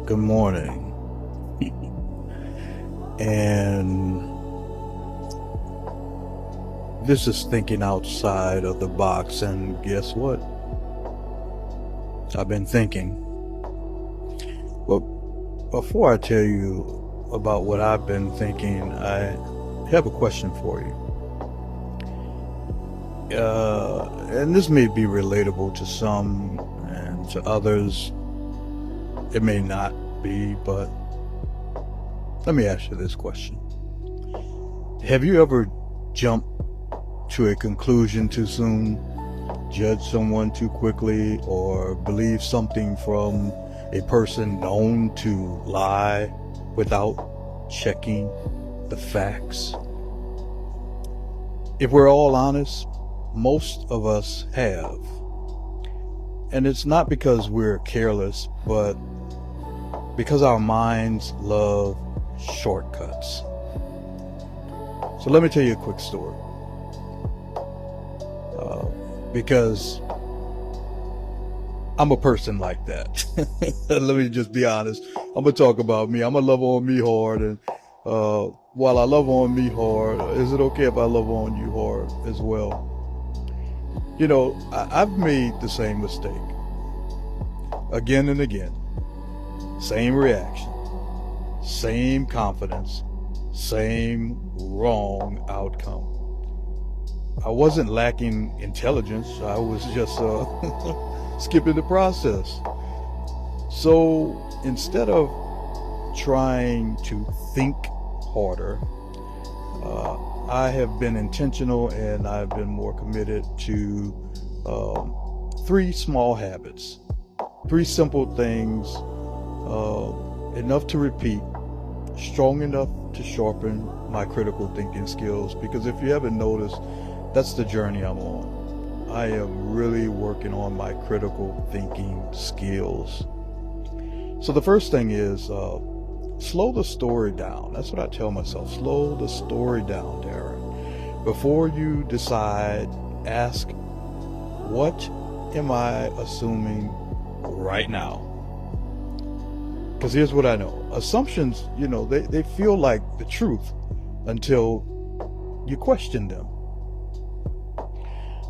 Good morning. And this is thinking outside of the box, and guess what? I've been thinking. But before I tell you about what I've been thinking, I have a question for you. And this may be relatable to some, and to others it may not be, but let me ask you this question. Have you ever jumped to a conclusion too soon, judged someone too quickly, or believed something from a person known to lie without checking the facts? If we're all honest, most of us have. And it's not because we're careless, but because our minds love shortcuts. So let me tell you a quick story. Because I'm a person like that. Let me just be honest. I'm going to talk about me. I'm going to love on me hard. And while I love on me hard, is it okay if I love on you hard as well? You know, I've made the same mistake again and again. Same reaction, same confidence, same wrong outcome. I wasn't lacking intelligence. I was just skipping the process. So instead of trying to think harder, I have been intentional, and I've been more committed to 3 small habits, 3 simple things, enough to repeat, strong enough to sharpen my critical thinking skills. Because if you haven't noticed, that's the journey I'm on. I am really working on my critical thinking skills. So the first thing is slow the story down. That's what I tell myself. Slow the story down, Darren. Before you decide, ask, what am I assuming right now? Because here's what I know. Assumptions, they feel like the truth until you question them.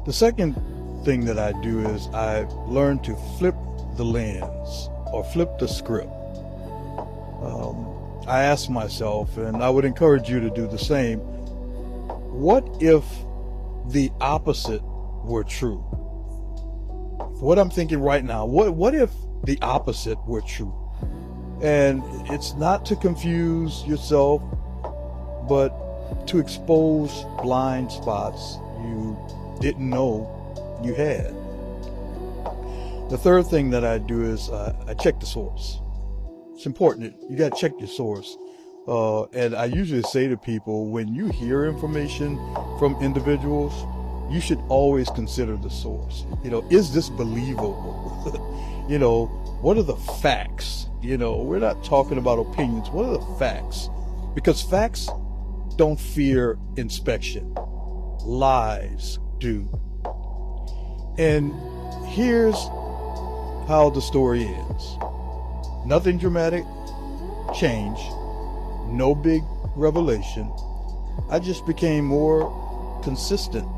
The second thing that I do is I learn to flip the lens or flip the script. I ask myself, and I would encourage you to do the same, what if the opposite were true? What I'm thinking right now, what if the opposite were true? And it's not to confuse yourself, but to expose blind spots you didn't know you had. The third thing that I do is I check the source. It's important. You got to check your source. And I usually say to people, when you hear information from individuals, you should always consider the source. Is this believable? What are the facts? We're not talking about opinions. What are the facts? Because facts don't fear inspection. Lies do. And here's how the story ends. Nothing dramatic change, no big revelation. I just became more consistent,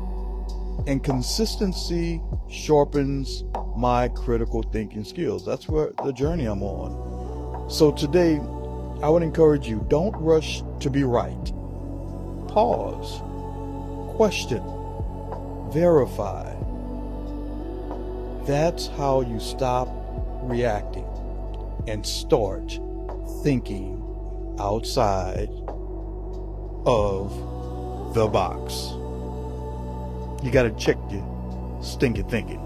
and consistency sharpens my critical thinking skills. That's where the journey I'm on. So today, I would encourage you, don't rush to be right. Pause, question, verify. That's how you stop reacting and start thinking outside of the box. You got to check your stinking thinking.